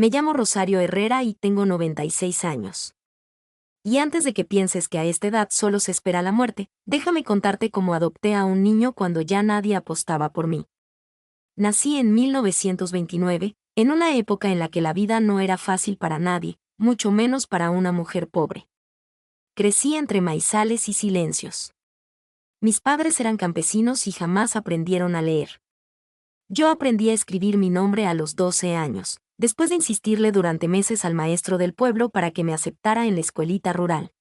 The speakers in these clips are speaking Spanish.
Me llamo Rosario Herrera y tengo 96 años. Y antes de que pienses que a esta edad solo se espera la muerte, déjame contarte cómo adopté a un niño cuando ya nadie apostaba por mí. Nací en 1929, en una época en la que la vida no era fácil para nadie, mucho menos para una mujer pobre. Crecí entre maizales y silencios. Mis padres eran campesinos y jamás aprendieron a leer. Yo aprendí a escribir mi nombre a los 12 años, después de insistirle durante meses al maestro del pueblo para que me aceptara en la escuelita rural.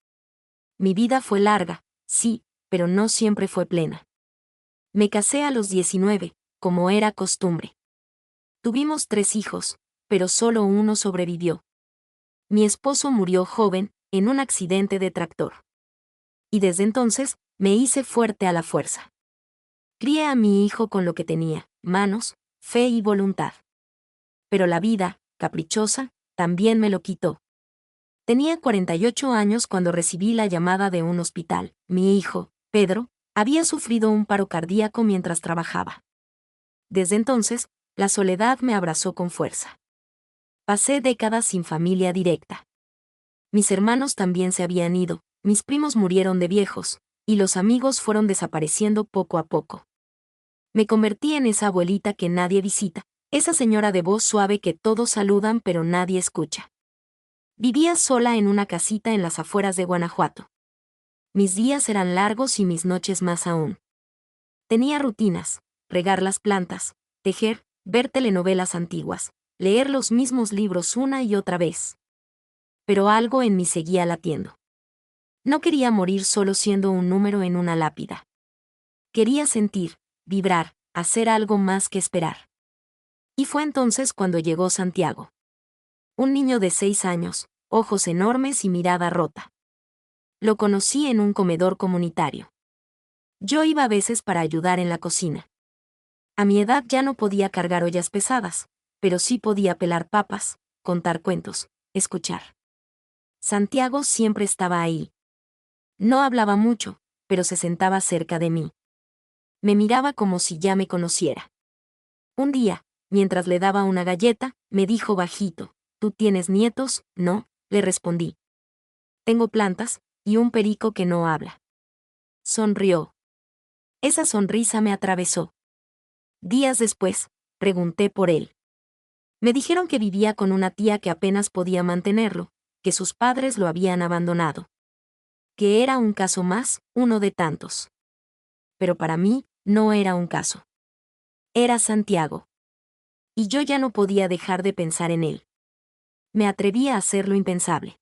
Mi vida fue larga, sí, pero no siempre fue plena. Me casé a los 19, como era costumbre. Tuvimos 3 hijos, pero solo uno sobrevivió. Mi esposo murió joven, en un accidente de tractor. Y desde entonces, me hice fuerte a la fuerza. Crié a mi hijo con lo que tenía, manos, fe y voluntad. Pero la vida, caprichosa, también me lo quitó. Tenía 48 años cuando recibí la llamada de un hospital. Mi hijo, Pedro, había sufrido un paro cardíaco mientras trabajaba. Desde entonces, la soledad me abrazó con fuerza. Pasé décadas sin familia directa. Mis hermanos también se habían ido, mis primos murieron de viejos, y los amigos fueron desapareciendo poco a poco. Me convertí en esa abuelita que nadie visita, esa señora de voz suave que todos saludan pero nadie escucha. Vivía sola en una casita en las afueras de Guanajuato. Mis días eran largos y mis noches más aún. Tenía rutinas: regar las plantas, tejer, ver telenovelas antiguas, leer los mismos libros una y otra vez. Pero algo en mí seguía latiendo. No quería morir solo siendo un número en una lápida. Quería sentir, vibrar, hacer algo más que esperar. Y fue entonces cuando llegó Santiago. Un niño de 6 años, ojos enormes y mirada rota. Lo conocí en un comedor comunitario. Yo iba a veces para ayudar en la cocina. A mi edad ya no podía cargar ollas pesadas, pero sí podía pelar papas, contar cuentos, escuchar. Santiago siempre estaba ahí. No hablaba mucho, pero se sentaba cerca de mí. Me miraba como si ya me conociera. Un día, mientras le daba una galleta, me dijo bajito: «¿Tú tienes nietos?». «No», le respondí. «Tengo plantas, y un perico que no habla». Sonrió. Esa sonrisa me atravesó. Días después, pregunté por él. Me dijeron que vivía con una tía que apenas podía mantenerlo, que sus padres lo habían abandonado. Que era un caso más, uno de tantos. Pero para mí, no era un caso. Era Santiago. Y yo ya no podía dejar de pensar en él. Me atreví a hacer lo impensable.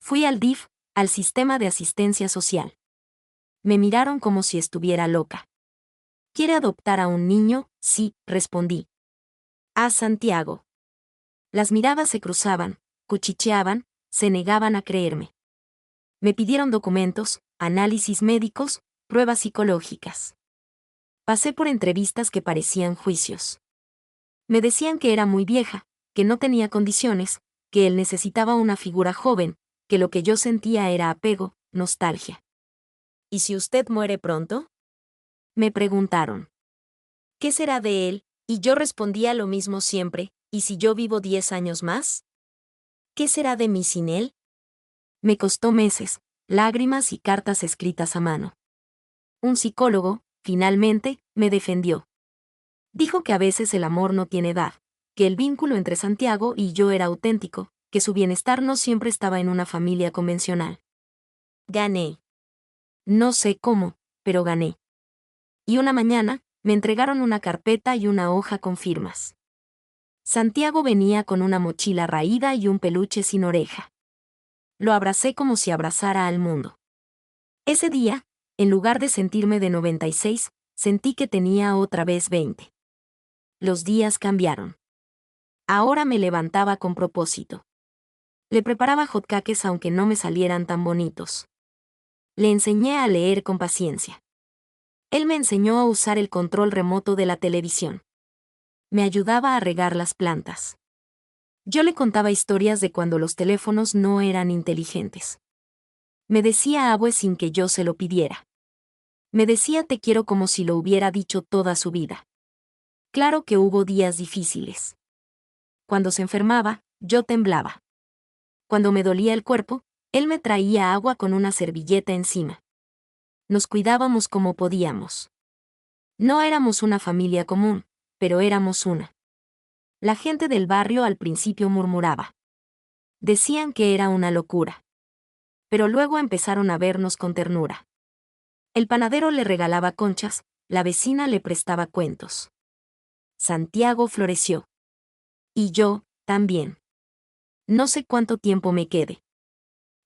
Fui al DIF, al Sistema de Asistencia Social. Me miraron como si estuviera loca. «¿Quiere adoptar a un niño?». «Sí», respondí. «A Santiago». Las miradas se cruzaban, cuchicheaban, se negaban a creerme. Me pidieron documentos, análisis médicos, pruebas psicológicas. Pasé por entrevistas que parecían juicios. Me decían que era muy vieja, que no tenía condiciones, que él necesitaba una figura joven, que lo que yo sentía era apego, nostalgia. «¿Y si usted muere pronto?», me preguntaron. «¿Qué será de él?». Y yo respondía lo mismo siempre: «¿Y si yo vivo 10 años más? ¿Qué será de mí sin él?». Me costó meses, lágrimas y cartas escritas a mano. Un psicólogo, finalmente, me defendió. Dijo que a veces el amor no tiene edad, que el vínculo entre Santiago y yo era auténtico, que su bienestar no siempre estaba en una familia convencional. Gané. No sé cómo, pero gané. Y una mañana, me entregaron una carpeta y una hoja con firmas. Santiago venía con una mochila raída y un peluche sin oreja. Lo abracé como si abrazara al mundo. Ese día, en lugar de sentirme de 96, sentí que tenía otra vez 20. Los días cambiaron. Ahora me levantaba con propósito. Le preparaba hotcakes aunque no me salieran tan bonitos. Le enseñé a leer con paciencia. Él me enseñó a usar el control remoto de la televisión. Me ayudaba a regar las plantas. Yo le contaba historias de cuando los teléfonos no eran inteligentes. Me decía abue sin que yo se lo pidiera. Me decía te quiero como si lo hubiera dicho toda su vida. Claro que hubo días difíciles. Cuando se enfermaba, yo temblaba. Cuando me dolía el cuerpo, él me traía agua con una servilleta encima. Nos cuidábamos como podíamos. No éramos una familia común, pero éramos una. La gente del barrio al principio murmuraba. Decían que era una locura. Pero luego empezaron a vernos con ternura. El panadero le regalaba conchas, la vecina le prestaba cuentos. Santiago floreció. Y yo, también. No sé cuánto tiempo me quede.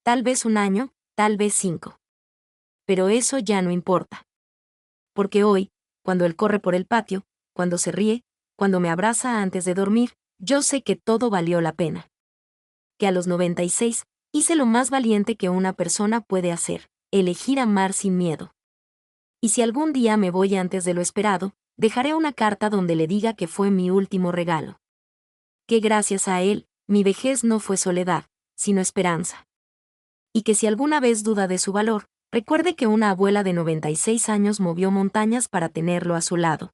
Tal vez 1 año, tal vez 5. Pero eso ya no importa. Porque hoy, cuando él corre por el patio, cuando se ríe, cuando me abraza antes de dormir, yo sé que todo valió la pena. Que a los 96, hice lo más valiente que una persona puede hacer, elegir amar sin miedo. Y si algún día me voy antes de lo esperado, dejaré una carta donde le diga que fue mi último regalo. Que gracias a él, mi vejez no fue soledad, sino esperanza. Y que si alguna vez duda de su valor, recuerde que una abuela de 96 años movió montañas para tenerlo a su lado.